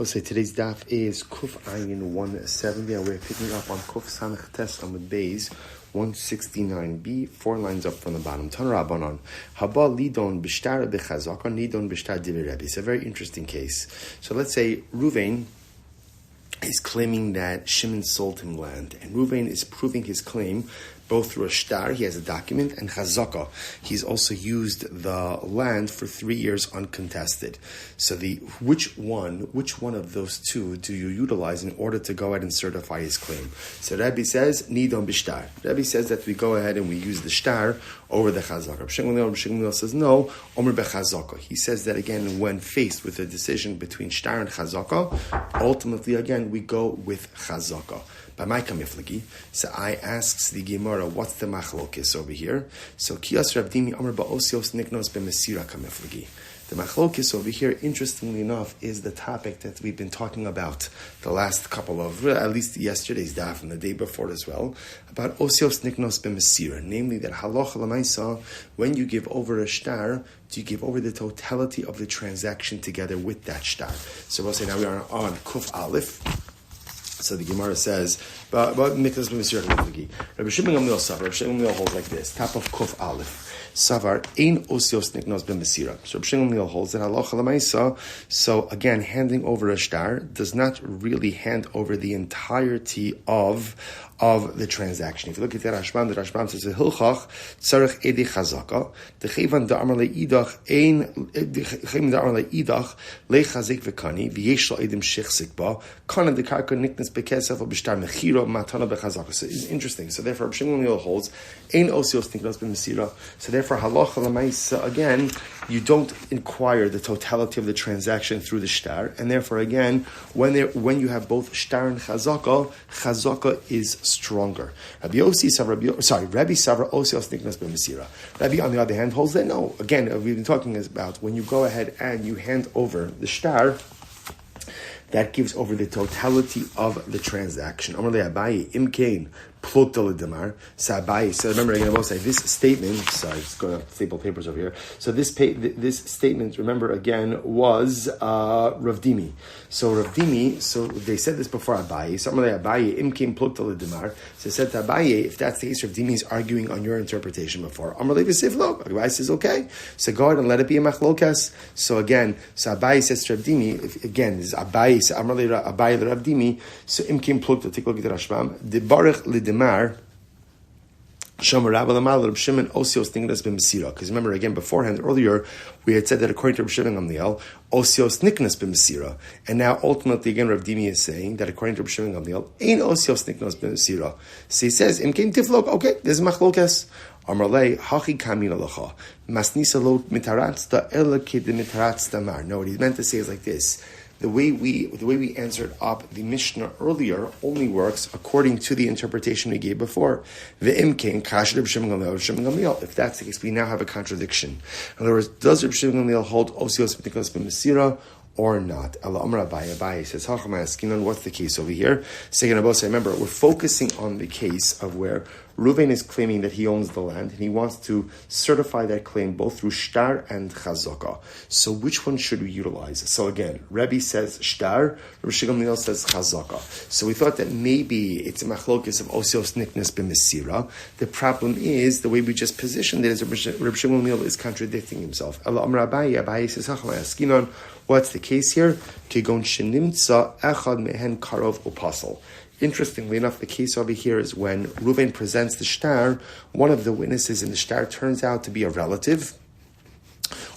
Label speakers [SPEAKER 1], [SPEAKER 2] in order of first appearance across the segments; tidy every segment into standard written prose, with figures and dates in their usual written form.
[SPEAKER 1] I'll say today's daf is Kuf Ayin 170, and we're picking up on Kuf Samech Tes Amud Beis 169b, 4 lines up from the bottom. TORAH Rabbanon Haba Lidon B'Shtar B'Chazaka Lidon B'Shtar Divrei Rebbe. It's a very interesting case. So let's say Ruvain is claiming that Shimon sold him land, and Ruvain is proving his claim both through a shtar, he has a document, and chazaka. He's also used the land for 3 years uncontested. So which one of those two do you utilize in order to go ahead and certify his claim? So Rabbi says, Nidon b'shtar. Rabbi says that we go ahead and we use the shtar over the chazaka. Rabbi Shmuel says no, omer bechazaka. He says that again, when faced with a decision between shtar and chazaka, ultimately again, we go with chazaka. By my kamiflagi, so I asks the Gemara, what's the machlokis over here? So Kiyas Rabdimi Amar Ba'osios Niknos B'Mesira kamiflagi. The machlokis over here, interestingly enough, is the topic that we've been talking about the last couple of, at least yesterday's daf and the day before as well, about Osios Niknos B'Mesira, namely that halacha l'maisa, when you give over a shtar, do you give over the totality of the transaction together with that shtar? So we'll say now we are on Kuf Aleph. So the Gemara says, Rabbi Shmuel Silber holds like this, top of Kuf Aleph. Savar ein osios niknos b'mesira. So Rabbi Shmuel holds that halacha l'maisa. So again, handing over a shtar does not really hand over the entirety of the transaction. If you look at the Rashbam says hilchach tzarich edi chazaka dechevan da'amar leidach lechazik v'kani v'yesh lo edim shechzik ba kana dekarka niknas bekesef b'shtar mechira matana bechazaka. So it's interesting. So therefore, Rabbi Shmuel holds ein osios niknos b'mesira. So therefore, halacha l'maisa, again, you don't inquire the totality of the transaction through the shtar, and therefore, again, when you have both shtar and chazaka is stronger. Rabbi Savra Osios Niknas B'Mesira. Rabbi, on the other hand, holds that no. Again, we've been talking about when you go ahead and you hand over the shtar, that gives over the totality of the transaction. Amar le'Abaye imkein plota l'demar. So Abaye, so remember again, I will say this statement. Sorry, just going to staple papers over here. So this statement, remember again, was Rav Dimi. So Rav Dimi, so they said this before Abaye. So Amar le'Abaye imkein plota l'demar. So it said to Abaye, if that's the case, Rav Dimi is arguing on your interpretation before. Amar le'Vesivlo. Abaye says okay. So go ahead and let it be a machlokas. So again, so Abaye says to Rav Dimi, again, this is Abaye. Amar le'Abaye l'Rav Dimi. So imkein plota. Take a look at the Rashbam. The Baruch Demar, Shomer Rabbi Lamal, Reb Shimon Osios Niknas B'Mesira. Because remember again beforehand earlier we had said that according to Reb Shimon Gamliel, Osios Niknas B'Mesira, and now ultimately again Rav Dimi is saying that according to Reb Shimon Gamliel, ain't Osios Niknas B'Mesira. So he says, "Im Kein Tiflok." Okay, there's machlokas. Amarlei hachi kamin alacha masnisa lo mitaratzta ela kid mitaratzta mar. No, what he meant to say is like this. The way we answered up the Mishnah earlier only works according to the interpretation we gave before. If that's the case, we now have a contradiction. In other words, does Reb Shimon Gamliel hold Osios B'Nikos B'Mesira or not? Allah Amar Abaye says, what's the case over here? Second, remember, we're focusing on the case of where Ruvain is claiming that he owns the land, and he wants to certify that claim both through shtar and chazaka. So which one should we utilize? So again, Rebbe says shtar, Rabbi Shimon Gamliel says chazaka. So we thought that maybe it's a machlokes of osios niknas b'mesira. The problem is, the way we just positioned it is Rabbi Shimon Gamliel is contradicting himself. Allah Amar Abaye says, what's the case here? Kegon shenimtza echad mehen karov upasal. Interestingly enough, the case over here is when Ruvain presents the shtar, one of the witnesses in the shtar turns out to be a relative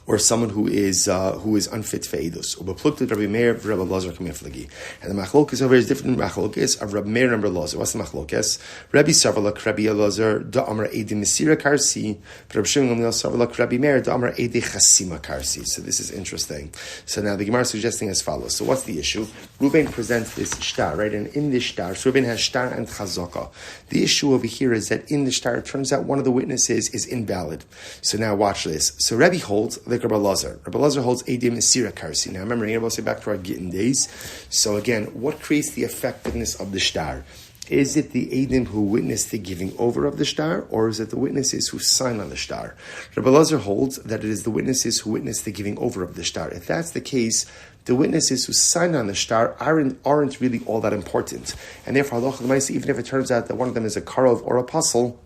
[SPEAKER 1] or someone who is unfit for edus. Rabbi Meir, Rabbi Lazar kamiflagi, and the machlokas over here is different machlokas of Rabbi Meir and Rabbi Lazar. What's the machlokas? Rabbi Savalak, Rabbi Lazar, da Amar Edi Mesira Karsi, Rabbi Shimon Gamliel Savalak, Rabbi Meir, da Amar Edi Chasima Karsi. So this is interesting. So now the Gemara is suggesting as follows. So what's the issue? Ruvain presents this shtar, right? And in this shtar, so Ruvain has shtar and chazaka. The issue over here is that in the shtar, it turns out one of the witnesses is invalid. So now watch this. So Rabbi holds like Rabbi Lazar. Rabbi Lazar holds Edim Mesira Karsi. Now remember, we'll say back to our Gittin days. So again, what creates the effectiveness of the shtar? Is it the Edim who witnessed the giving over of the shtar, or is it the witnesses who sign on the shtar? Rabbi Lazar holds that it is the witnesses who witnessed the giving over of the shtar. If that's the case, the witnesses who signed on the shtar aren't really all that important. And therefore, halacha l'maisa, even if it turns out that one of them is a karov or apostle,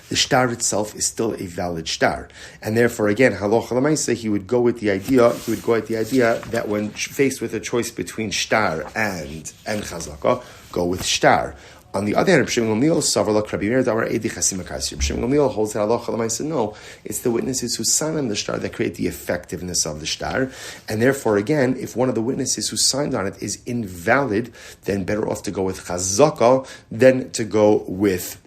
[SPEAKER 1] the shtar itself is still a valid shtar. And therefore, again, halacha l'maisa, he would go with the idea that when faced with a choice between shtar and chazaka, go with shtar. On the other hand, Rabbi Shmuel holds that halacha l'maisa, no, it's the witnesses who sign on the shtar that create the effectiveness of the shtar. And therefore, again, if one of the witnesses who signed on it is invalid, then better off to go with chazaka than to go with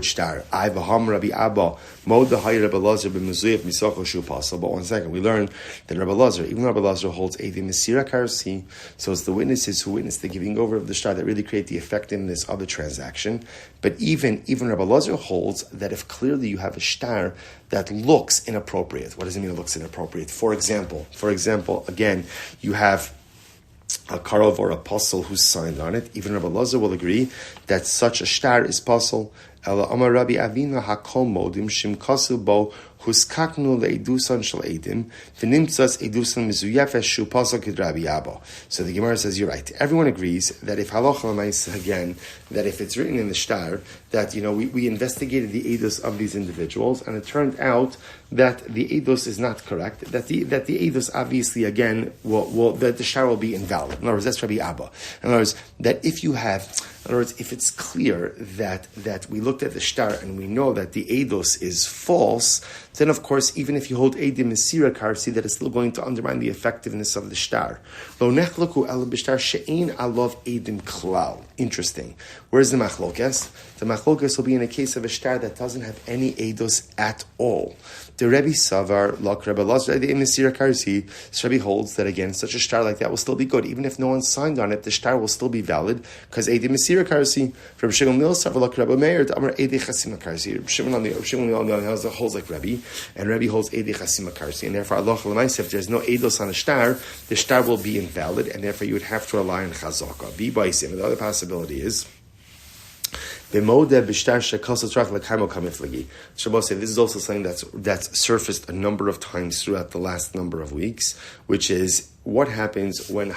[SPEAKER 1] shtar. Rabbi Abba, Rabbi Lazar But 1 second, we learn that Rabbi Lazar, even Rabbi Lazar holds a Mesira Karsi, so it's the witnesses who witness the giving over of the shtar that really create the effectiveness of the transaction. But even Rabbi Lazar holds that if clearly you have a shtar that looks inappropriate, what does it mean it looks inappropriate? For example, again, you have a karov or apostle who signed on it. Even Rabbi Lazar will agree that such a shtar is possible. Ela Amar Rabbi Avinu hakol modim shimkasu bo huskaknu leidusan shel edim v'nimtzas edusan mizuyefes shu pasal kid Rabbi Abba. So the Gemara says you're right. Everyone agrees that if halacha l'maisa, again, that if it's written in the shtar that we investigated the edus of these individuals and it turned out that the edus is not correct, that the edus obviously again that the shtar will be invalid. In other words, that's Rabbi Abba. In other words, that if it's clear that we looked at the shtar and we know that the eidos is false, then of course, even if you hold eidim mesira karsi, that is still going to undermine the effectiveness of the shtar. Lo nechloku el b'shtar she'ein alav eidim klal. Interesting. Where's the machlokes? The machlokes will be in a case of a shtar that doesn't have any eidos at all. The Rebbe Savar, like Rebbe Lazar, the Mesira Karsi, Rebbe holds that again, such a shtar like that will still be good. Even if no one signed on it, the shtar will still be valid, because Edi Mesira Karsi, Rebbe Shmuel Silber, like Rebbe Meir, Amar Edi Chasima Karsi. Rebbe Shmuel holds like Rebbe, and Rebbe holds Edi Chasima Karsi. And therefore, Allah L'maisa, if there's no Eidos on a shtar, the shtar will be invalid, and therefore you would have to rely on Chazaka. Be Baisim. And the other possibility is, Shabbos say this is also something that's surfaced a number of times throughout the last number of weeks, which is what happens when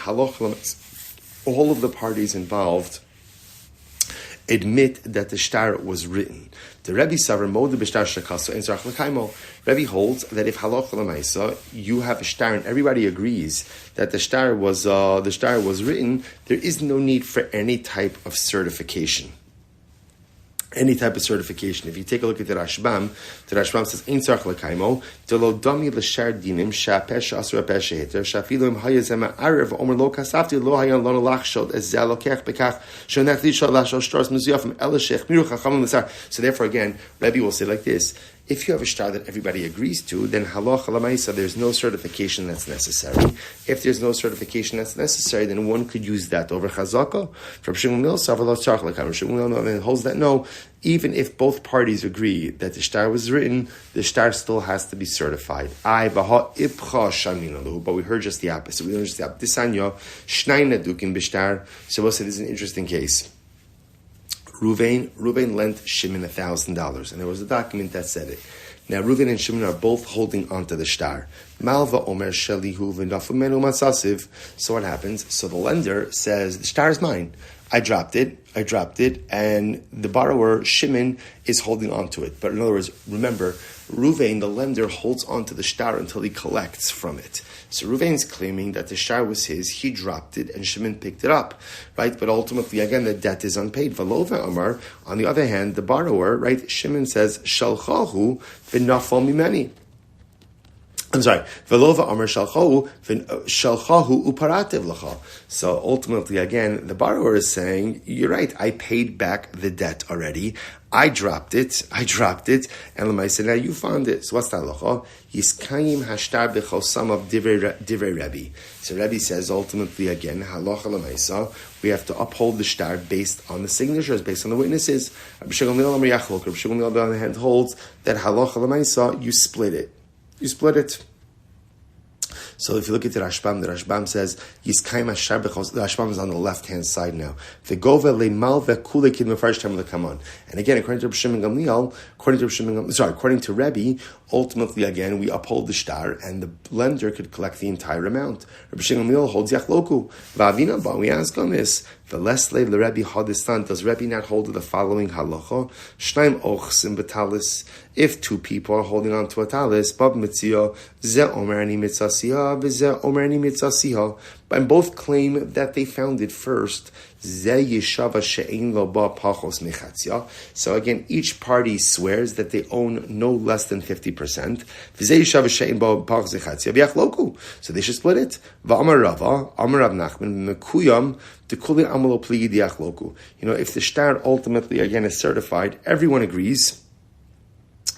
[SPEAKER 1] all of the parties involved admit that the shtar was written. The Rebbe Savar Moda B'Shtar Shakaso and Zarach L'Kaimo. Rebbe holds that if Halacha L'Maisa, you have a shtar and everybody agrees that the shtar was written, there is no need for any type of certification. If you take a look at the Rashbam says, "Ein tzarich l'kaimo, delo dami l'shar dinim sha'pesha asur ha'pesha heter sha'afilu im hayazem ha'arev omer lo kasafti lo hayan lo lachshod ez zeh lokech bekach shonech lishol lashol shtaros mezuyafim elashech miru chachamim l'sar." So therefore, again, Rebbe will say like this: if you have a shtar that everybody agrees to, then halacha l'maisa, there's no certification that's necessary. If there's no certification that's necessary, then one could use that over chazaka. From Shmuel Silber holds that no, even if both parties agree that the shtar was written, the shtar still has to be certified. But we heard just the opposite. We learned just the opposite. So we'll say this is an interesting case. Ruvain lent Shimon $1,000, and there was a document that said it. Now, Ruvain and Shimon are both holding onto the shtar. Malva Omer Shelihu v'nafumenu masasiv. So what happens? So the lender says, the shtar is mine. I dropped it, and the borrower, Shimon, is holding onto it. But in other words, remember, Ruvain, the lender, holds onto the shtar until he collects from it. So Ruvain's claiming that the shtar was his, he dropped it, and Shimon picked it up, right? But ultimately, again, the debt is unpaid. Velova Amar, on the other hand, the borrower, right? Shimon says, Shalchahu v'nafal mimeni. I'm sorry. Velova Amar Shalchahu uparativ lacha. So ultimately, again, the borrower is saying, "You're right. I paid back the debt already. I dropped it, and Lamai said, now you found it. So what's that lacha? Yiskayim hashtar b'chosam of divrei Rebbe. So Rebbe says ultimately again, halacha l'maisa, we have to uphold the shtar based on the signatures, based on the witnesses. Rabbi Shmuel on the other hand holds that halacha l'maisa, you split it. So if you look at the Rashbam says, Yiskaim Ashar Bechos, the Rashbam is on the left-hand side now. The Gova Leimal Vekule Kid Mefarsh Tam Lekamon. And again, according to Rabbi Shimon Gamliel, according to Rebbe, ultimately again, we uphold the shtar, and the lender could collect the entire amount. Rabbi Shimon Gamliel holds Yachloku. Va'avina ba, we ask on this, V'leslei l'Rebbe Hadistan, does Rebbe not hold to the following halacha? Shnaim ochsim betalis, if two people are holding on to a talis, bab mitzia, ze omer ani mitzasiha, v'ze omer ani mitzasiha, and both claim that they found it first. Ze yeshava she'ein lo ba pachos mechatzia. So again, each party swears that they own no less than 50%. V'ze yeshava she'ein ba pachos mechatzia v'yachloku. So they should split it. V'amar Rava, Amar Rav Nachman, mekuyam dekuli amalo pligi diachloku. If the shtar ultimately again is certified, everyone agrees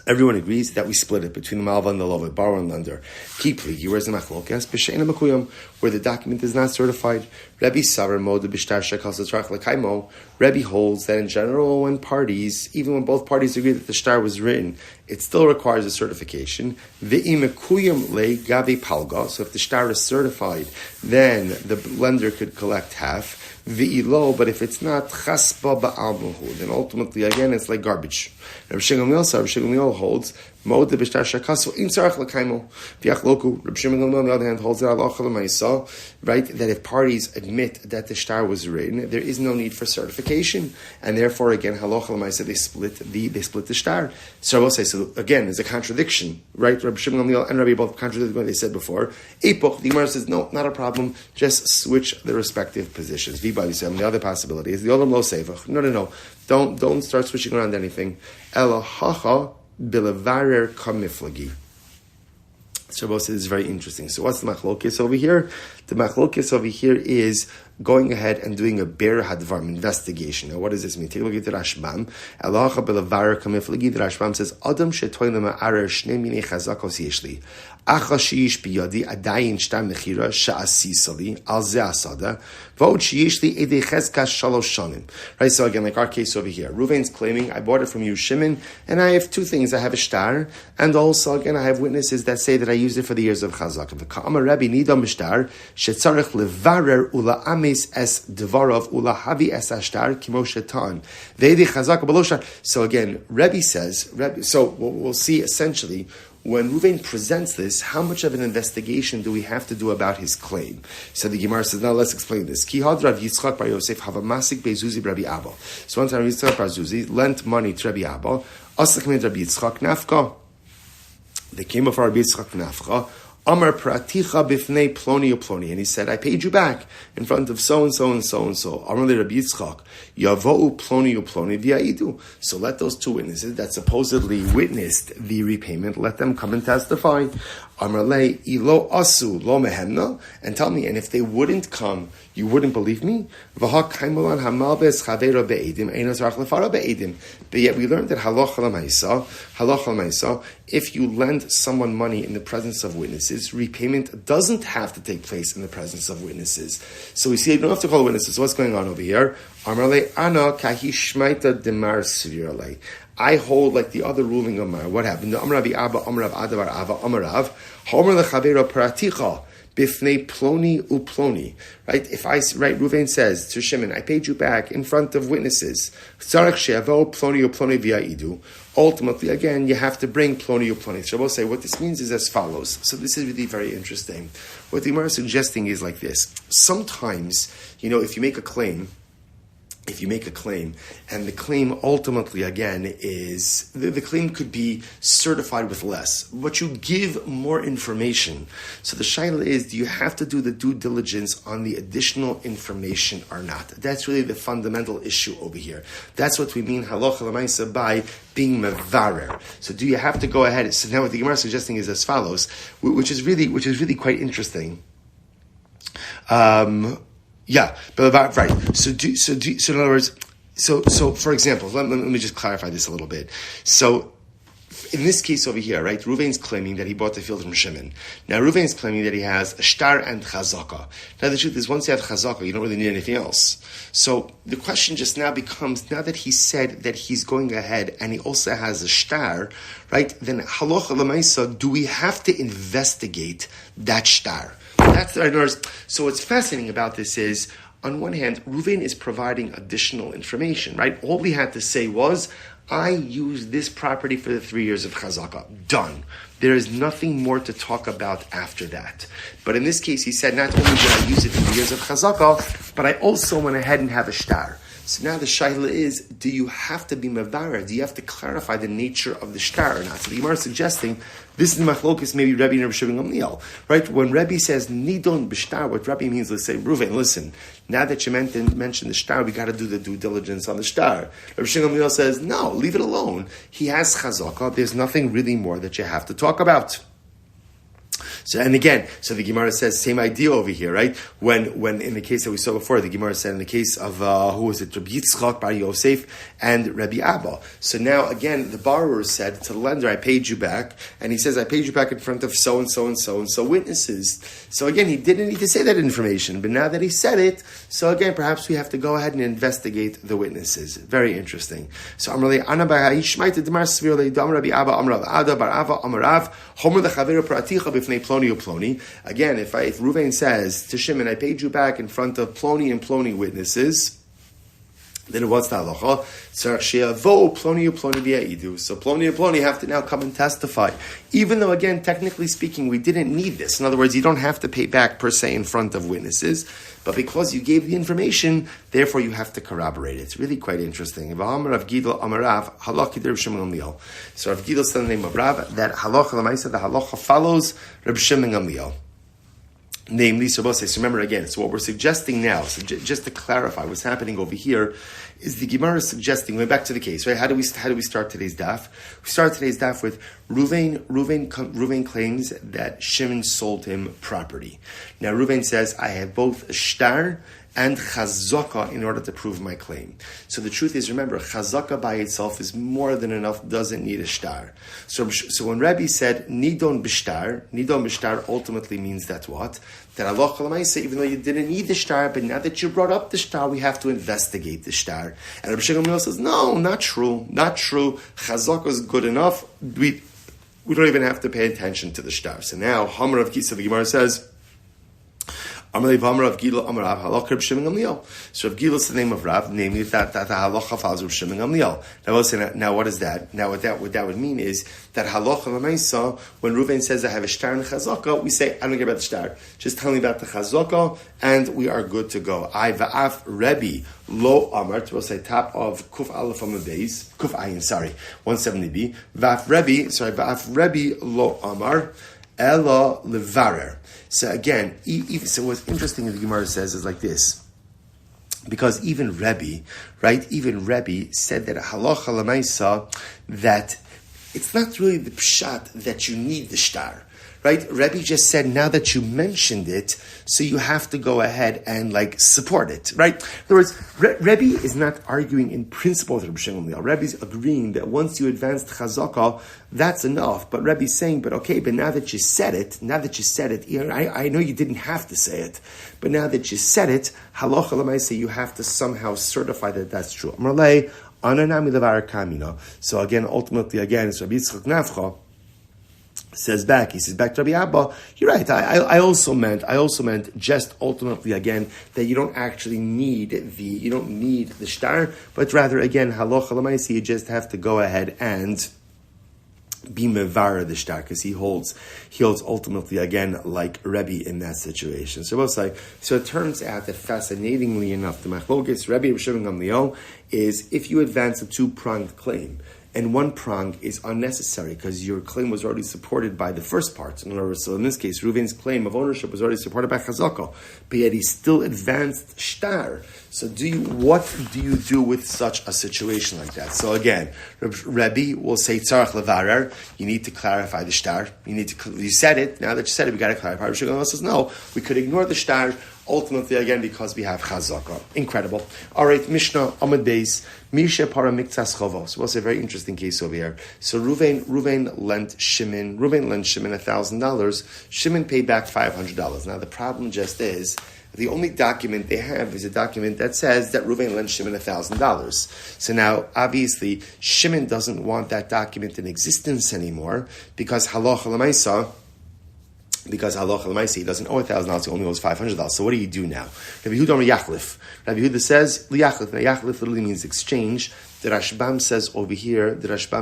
[SPEAKER 1] that we split it between the Malva and the Lova, borrower and lender. Kipli, where's the Machlokas? B'she'ena Makuyam, where the document is not certified. Rebbe Savar Mode B'shtar Shekal Satrach Lekaimo. Rebbe holds that in general, when both parties agree that the shtar was written, it still requires a certification. V'im Makuyam Le Gavi Palga. So if the shtar is certified, then the lender could collect half. V'ilo, but if it's not chasba ba'almuhu, then ultimately again it's like garbage. Rabbi Shimon Gamliel holds Mode b'shtar shakasu in tzarach l'kaimo v'yachloku. Rabbi Shimon Gamliel on the other hand holds that halacha l'maisa, right, that if parties admit that the shtar was written, there is no need for certification, and therefore again halacha l'maisa they split the shtar. So I will say, so again, there's a contradiction, right? Rabbi Shimon Gamliel and Rabbi both contradicted what they said before. Epoch, the Gemara says no, not a problem. Just switch the respective positions. The other possibility is the olam lo sevach. No. Don't start switching around anything. Elahacha bilevarer kamiflagi. Shabbos is very interesting. So what's the machlokes over here? The machlokes over here is going ahead and doing a ber hadvarim investigation. Now, what does this mean? Take a look at the Rashbam. Elacha bilevarer kamiflagi. The Rashbam says, Adam shetoy lema'arer shnei minei chazakos yeshli. Achashish biyadi adayin shtar mechira sha'asisali al ze asada v'od sheyeshli edei chezkas shalosh shanim. Right, so again, like our case over here, Ruvain's claiming, I bought it from you, Shimon, and I have two things. I have a shtar, and also, again, I have witnesses that say that I used it for the years of Chazak. V'ka'amar Rebbe nidam shtar shetzarech levarer ula ames es dvarov ula havi es ashtar kimo shetan ve'edei chazak b'loshar. So again, Rebbe says, so we'll see essentially, when Ruvain presents this, how much of an investigation do we have to do about his claim? So the Gemara says, now let's explain this. Ki had Rav Yitzchak bar Yosef have a masik bezuzi Rabbi Abba. So one time Yitzchak bar Zuzi lent money to Rabbi Abba. Asik made Rabbi Yitzchak nafka. They came before Rabbi Yitzchak nafka. Amar praticha bifnei ploni uploni, and he said, I paid you back in front of so and so and so and so. Amar le Rabbi Yitzchak, yavou ploni uploni v'ya'idu. So let those two witnesses that supposedly witnessed the repayment, let them come and testify. Amar le ilo asu lo mehemna, and tell me, and if they wouldn't come, you wouldn't believe me? V'ha kaimulan hamalbes chavera be'edim einos rach lefara be'edim. But yet we learned that halacha l'maisa, if you lend someone money in the presence of witnesses, repayment doesn't have to take place in the presence of witnesses. So we see you don't have to call witnesses. So what's going on over here? Amar le ana kahi shmaita demar svirale. I hold like the other ruling of Mar. What happened? Amar Rabbi Abba, Amar Rav Adavar Ava, Amar Rav, Homer lechavera praticha. Bifnei ploni uploni, right? If Ruvain says to Shimon, I paid you back in front of witnesses. Tzarech she'avo ploni uploni v'ya'idu. Ultimately, again, you have to bring ploni uploni. So I will say what this means is as follows. So this is really very interesting. What the Gemara is suggesting is like this. Sometimes, if you make a claim, and the claim ultimately, again, is, the claim could be certified with less, but you give more information. So the shaila is, do you have to do the due diligence on the additional information or not? That's really the fundamental issue over here. That's what we mean, halacha l'maisa, by being mevarer. So do you have to go ahead? So now what the Gemara is suggesting is as follows, which is really quite interesting. Yeah, but right. So in other words, so for example, let me just clarify this a little bit. So in this case over here, right, Reuven's claiming that he bought the field from Shimon. Now, Reuven's claiming that he has a shtar and chazaka. Now, the truth is, once you have chazaka, you don't really need anything else. So, the question just now becomes, now that he said that he's going ahead and he also has a shtar, right, then halacha l'maisa, do we have to investigate that shtar? That's the right. So, what's fascinating about this is, on one hand, Reuven is providing additional information, right? All he had to say was, I used this property for the 3 years of chazaka. Done. There is nothing more to talk about after that. But in this case, he said, not only did I use it for the years of chazaka, but I also went ahead and have a shtar. So now the shaila is, do you have to be mevarer? Do you have to clarify the nature of the shtar or not? So the Gemara is suggesting, this is the machlokes, maybe Rabbi and Rabbi Shimon Gamliel, right? When Rabbi says, nidon b'shtar, what Rabbi means, let's say, Reuven, listen, now that you mentioned the shtar, we got to do the due diligence on the shtar. Rabbi Shimon Gamliel says, no, leave it alone. He has chazaka, there's nothing really more that you have to talk about. So, and again, so the Gemara says, same idea over here, right? When in the case that we saw before, the Gemara said in the case of, who was it? Rabbi Yitzchak Bar Yosef and Rabbi Abba. So now, again, the borrower said to the lender, I paid you back. And he says, I paid you back in front of so-and-so and so-and-so witnesses. So again, he didn't need to say that information. But now that he said it, so again, perhaps we have to go ahead and investigate the witnesses. Very interesting. So, Amrali, Ana Bar Ha'ishmaita Demar Svirle Dam Rabbi Abba Amrav Ada Bar Ava Amarav Homer Lechaver Praticha Bifnei Ploni Uploni. Again, if Reuven says to Shimon, I paid you back in front of Ploni and Ploni witnesses, then what's the halacha? So Ploni and Ploni have to now come and testify. Even though, again, technically speaking, we didn't need this. In other words, you don't have to pay back per se in front of witnesses, but because you gave the information, therefore you have to corroborate it. It's really quite interesting. So Rav Gidal said the name of Rav, that halacha l'maisa, the halacha follows Reb Shimon Gamliel. Namely, so remember again, so what we're suggesting now, so just to clarify what's happening over here, is the Gemara is suggesting, going back to the case, right? How do we start today's daf? We start today's daf with Reuven claims that Shimon sold him property. Now Reuven says, I have both a shtar and chazaka in order to prove my claim. So the truth is, remember, chazaka by itself is more than enough, doesn't need a shtar. So when Rabbi said, nidon b'shtar ultimately means that what? That Allah Chalamaysa, even though you didn't need the shtar, but now that you brought up the shtar, we have to investigate the shtar. And Rabbi Shimon says, no, not true. Chazaka is good enough. We don't even have to pay attention to the shtar. So now, Hamar of Kisa, the Gemara says, So Rav Gila is the name of Rav, namely that the halacha follows Rav Shimon Gamliel. Now what is that? Now what that would mean is that halacha l'maisa, when Reuven says I have a shtar and a chazaka, we say I don't care about the shtar. Just tell me about the chazaka, and we are good to go. I va'af Rebbe lo amar. We'll say top of Kuf Aleph on the base. Kuf Ayin, 170b. Va'af Rebbe lo amar ela levarer. So again, so what's interesting in the Gemara says is like this, because even Rebbe said that halacha l'maisa, that it's not really the pshat that you need the shtar. Right? Rebbe just said, now that you mentioned it, so you have to go ahead and support it. Right? In other words, Rebbe is not arguing in principle with Rabbi Shimon Gamliel. Rebbe's agreeing that once you advanced chazaka, that's enough. But Rebbe's saying, but now that you said it, I know you didn't have to say it, but now that you said it, halacha l'maisa, you have to somehow certify that that's true. So again, ultimately, it's Rabbi Yitzchak Nafcha, says back to Rabbi Abba, you're right, I also meant just ultimately again that you don't actually need the shtar, but rather again halacha l'maisa, you just have to go ahead and be mevarer the shtar, because he holds ultimately again like Rebbe in that situation. So it turns out that fascinatingly enough, the machlokes Rebbe Shimon Gamliel is if you advance a two-pronged claim, and one prong is unnecessary because your claim was already supported by the first part. In other words, so in this case, Reuven's claim of ownership was already supported by chazaka, but yet he still advanced shtar. So what do you do with such a situation like that? So again, Rebbe will say tzarach levarer. You need to clarify the shtar. You said it. Now that you said it, we got to clarify. Rabbi Shimon says no. We could ignore the shtar. ultimately, again, because we have chazaka. Incredible. All right, Mishnah, Amud Beis, Misha para miktas tovos. Well, it's a very interesting case over here. So Ruvain lent Shimon $1,000. Shimon paid back $500. Now, the problem just is, the only document they have is a document that says that Ruvain lent Shimon $1,000. So now, obviously, Shimon doesn't want that document in existence anymore because halacha l'maisa, he doesn't owe $1,000, he only owes $500. So what do you do now? Rabbi Yehuda Yachlif. Rabbi Yehuda says, Liyachlif. Now, Yachlif literally means exchange. The Rashbam says over here, Yikra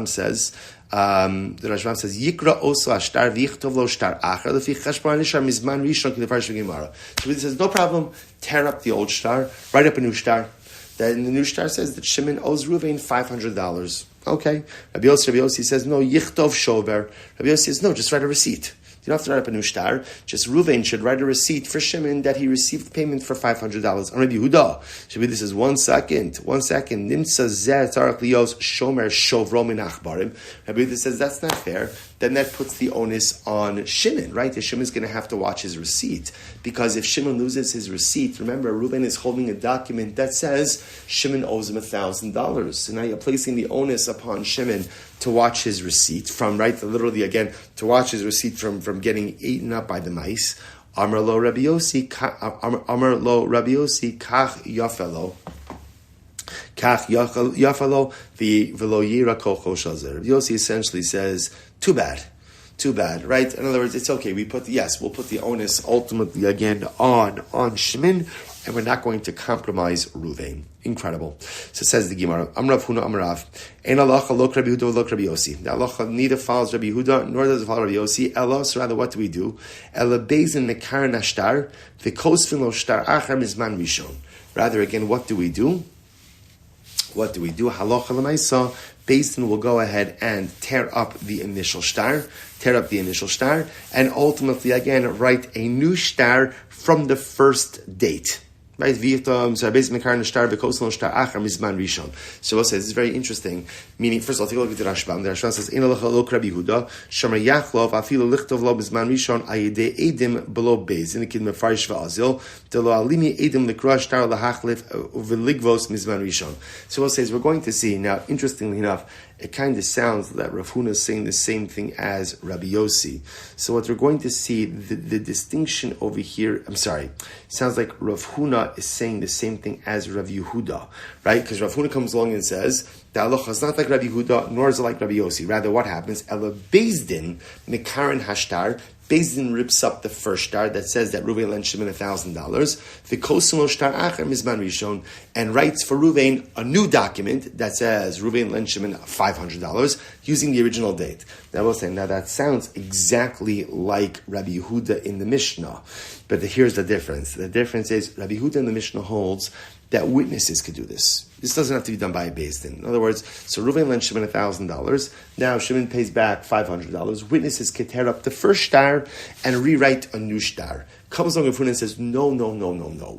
[SPEAKER 1] oso ashtar v'yichtov lo shtar acher lefi cheshbon nishar mizman rishon ki levar shemara. So he says, no problem, tear up the old shtar, write up a new shtar. Then the new shtar says that Shimon owes Ruvain $500. Okay. Rabbi Yossi says, no, yichtov shover. Rabbi Yossi says, no, just write a receipt. You don't have to write up a new shtar. Just Ruvain should write a receipt for Shimon that he received payment for $500. On Rabbi Yehuda, this is 1 second. Nimtza zeh tzarich lios shomer shovro min achbarim. Rabbi Yehuda says that's not fair. Then that puts the onus on Shimon, right? The Shimon's going to have to watch his receipt. Because if Shimon loses his receipt, remember, Ruvain is holding a document that says Shimon owes him $1,000. So now you're placing the onus upon Shimon to watch his receipt from, right, literally again, to watch his receipt from getting eaten up by the mice. Amar lo Rabbi Yossi, kach yafelo. Kach yafelo v'lo yira kol choshazer. Rabbi Yossi essentially says, too bad, right? In other words, it's okay. We'll put the onus ultimately again on Shimon, and we're not going to compromise Ruvain. Incredible. So it says the Gemara, Amrav Huna Amrav, Ein halacha lok Rabbi Yehuda lok Rabbi Yossi. The halacha neither follows Rabbi Yehuda nor does it follow Rabbi Yossi. Elos, rather, what do we do? Ela bezin mekar nashtar v'kosfin lo shtar achar mizman rishon. Rather, again, what do we do? Halacha l'maisa, Beis will go ahead and tear up the initial shtar, and ultimately, again, write a new shtar from the first date. Right? So we'll say this is very interesting. Meaning, first of all, take a look at the Rashbam. The Rashbam says, "In halacha lo Rabbi Yehuda, shomer yachlov afilu lichtov lo bizman rishon ayidei edim below beis in the kid mefarish va'azil delo alimi edim likra shtar lahachlif uveligvos mizman rishon." So we'll say, we're going to see now. Interestingly enough, it kind of sounds that Rav Huna is saying the same thing as Rabbi Yossi. So what we're going to see, the distinction over here, sounds like Rav Huna is saying the same thing as Rav Yehuda, right? Because Rav Huna comes along and says, the halacha is not like Rabbi Yehuda, nor is it like Rabbi Yossi. Rather, what happens? Ela Beis Din mekarin hashtar. Beis Din rips up the first shtar that says that Ruvain lent Shimon $1,000. The kosim shtar acher mizman rishon, and writes for Ruvain a new document that says Ruvain lent Shimon $500 using the original date. Now we'll say, that sounds exactly like Rabbi Yehuda in the Mishnah, but here's the difference. The difference is Rabbi Yehuda in the Mishnah holds that witnesses could do this. This doesn't have to be done by a Beis Din. In other words, so Ruvain lent Shimon $1,000. Now Shimon pays back $500. Witnesses could tear up the first shtar and rewrite a new shtar. Comes along and says, no.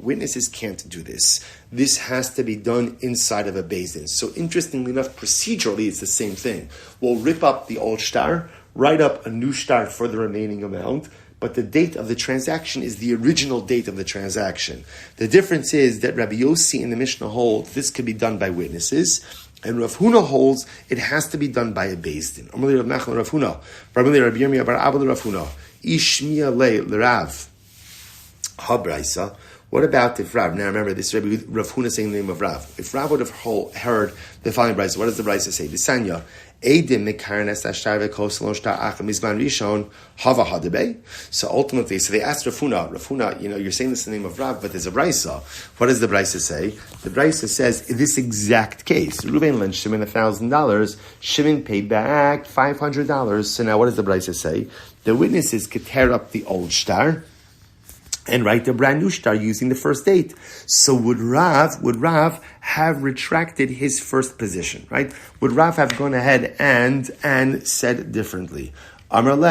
[SPEAKER 1] Witnesses can't do this. This has to be done inside of a Beis Din. So interestingly enough, procedurally, it's the same thing. We'll rip up the old shtar, write up a new shtar for the remaining amount, but the date of the transaction is the original date of the transaction. The difference is that Rabbi Yossi in the Mishnah holds this could be done by witnesses, and Rav Huna holds it has to be done by a Beis Din. Amar li Rav Nachman Rav Huna, Rabbi Yirmiyah bar Abba Rav Huna, Ishmiya le l'Rav habraisa. What about if Rav? Now remember, this Rav Huna saying the name of Rav. If Rav would have heard the following brisa, what does the brisa say? Disanya. So ultimately, they asked Rav Huna, you're saying this in the name of Rav, but there's a brisa. What does the brisa say? The brisa says, in this exact case, Ruvain lent Shimon $1,000, Shimon paid back $500. So now what does the brisa say? The witnesses could tear up the old shtar and write a brand new shtar using the first date. So would Rav have retracted his first position, right? Would Rav have gone ahead and said differently? So Rav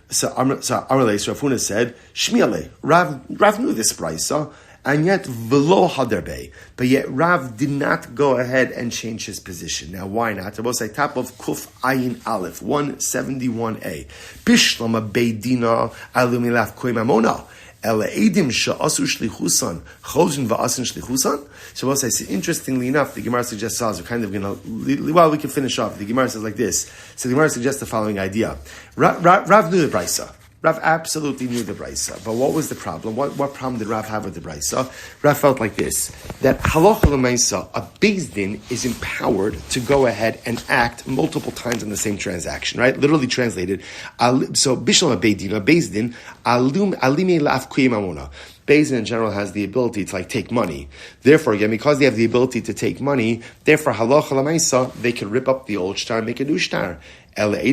[SPEAKER 1] Huna said, Shmiale, Rav knew this brisa, and yet v'lo hadarbe, but yet Rav did not go ahead and change his position. Now, why not? I will say top of Kuf Ayin Aleph 171a. Bishlama beidina alumilaf koimamona. Ela edim she'asu shlichusan chozin va'asin shlichusan. So we'll say, interestingly enough, the Gemara suggests, we're kind of going to, well, we can finish off. The Gemara says like this. So the Gemara suggests the following idea. Rav knew the Brisa. Rav absolutely knew the Brisa. But what was the problem? What problem did Rav have with the Brisa? Rav felt like this, that halacha l'maisa, a Beis Din is empowered to go ahead and act multiple times on the same transaction, right? Literally translated. So, Bishlam Beis Din, alime la'af kuyim amona. Beis Din in general has the ability to take money. Therefore, again, because they have the ability to take money, therefore, halacha l'maisa, they can rip up the old shtar and make a new shtar. But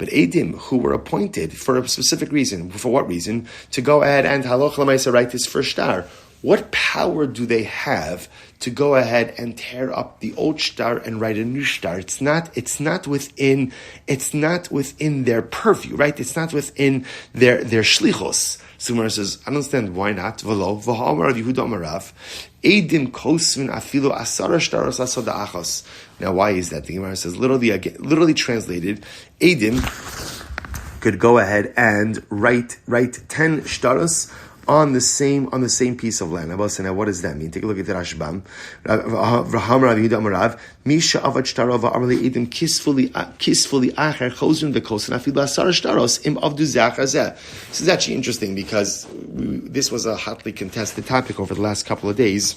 [SPEAKER 1] Edim who were appointed for a specific reason, for what reason? To go ahead and halacha l'maisa write this first shtar. What power do they have to go ahead and tear up the old shtar and write a new shtar? It's not within their purview, right? It's not within their shlichos. So Gemara says, I don't understand why not. V'lo v'ha'amar Yehuda amarav edim kosvin afilu asara shtaros asada achos. Now, why is that? The Gemara says, literally translated, edim could go ahead and write 10 shtaros on the same piece of land. Now, what does that mean? Take a look at the Rashbam. Misha avad shtaro va'amrli edim kisfuli acher chozun v'kosin afilu asara shtaros im avdu zechus. This is actually interesting because this was a hotly contested topic over the last couple of days.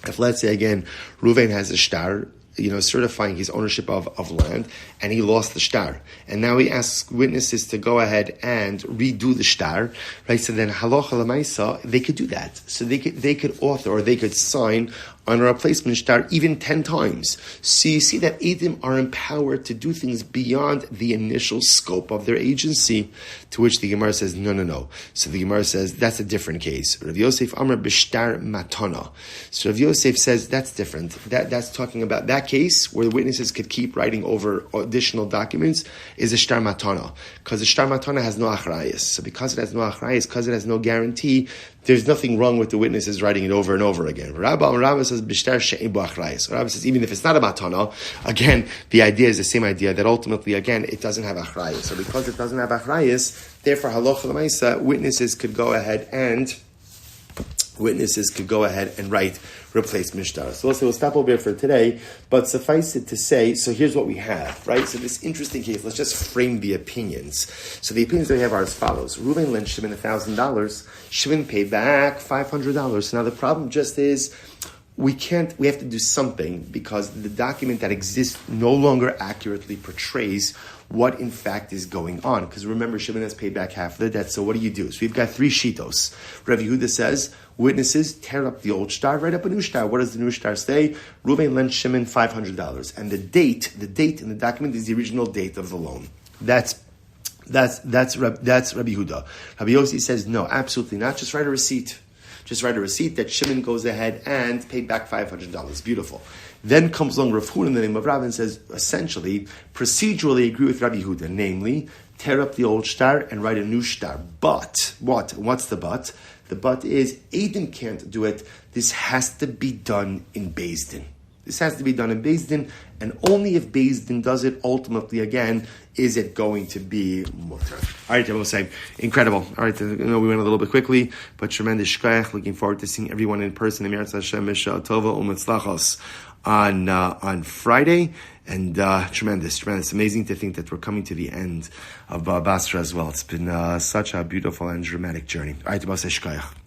[SPEAKER 1] If, let's say again, Reuven has a shtar, certifying his ownership of land, and he lost the shtar. And now he asks witnesses to go ahead and redo the shtar, right? So then halacha l'maisa, they could do that. So they could author, or they could sign on a replacement shtar even 10 times. So you see that Edim are empowered to do things beyond the initial scope of their agency, to which the Gemara says, no. So the Gemara says, that's a different case. Rav Yosef Amar b'shtar matana. So Rav Yosef says, that's different. That's talking about that case where the witnesses could keep writing over additional documents is a shtar matana. Because the shtar matana has no achrayus. So because it has no achrayus, because it has no guarantee, there's nothing wrong with the witnesses writing it over and over again. Rabbi says, b'shtar she'en bo achrayus. Rabbi says, even if it's not a matana, again, the idea is the same idea, that ultimately, again, it doesn't have achrayus. So because it doesn't have achrayus, therefore, halacha l'maisa, witnesses could go ahead and write replacement shtar. So we'll stop over here for today, but suffice it to say, so here's what we have, right? So this interesting case, let's just frame the opinions. So the opinions that we have are as follows. Reuven lent Shimon $1,000. Shimon paid back $500. So now the problem just is, we have to do something because the document that exists no longer accurately portrays what in fact is going on. Because remember, Shimon has paid back half of the debt, so what do you do? So we've got 3 shitos. Rabbi Yehuda says, witnesses tear up the old shtar, write up a new shtar. What does the new shtar say? Reuven lent Shimon $500. And the date in the document is the original date of the loan. That's Rabbi Yehuda. Rabbi Yossi says, no, absolutely not. Just write a receipt. Just write a receipt that Shimon goes ahead and paid back $500. Beautiful. Then comes along Rav Huna in the name of Rav and says, essentially, procedurally agree with Rabbi Yehuda, namely, tear up the old shtar and write a new shtar. But, what's the but? The but is, Edim can't do it. This has to be done in Beis Din. This has to be done in Beis Din, and only if Beis Din does it, ultimately, again, is it going to be mutter. All right, I will say, incredible. All right, I know we went a little bit quickly, but tremendous shkoyach. Looking forward to seeing everyone in person in Yahrzeit Hashem Mishal Tova U'Mitzlachos on Friday, and tremendous. Amazing to think that we're coming to the end of Basra as well. It's been such a beautiful and dramatic journey. All right, I will say shkoyach.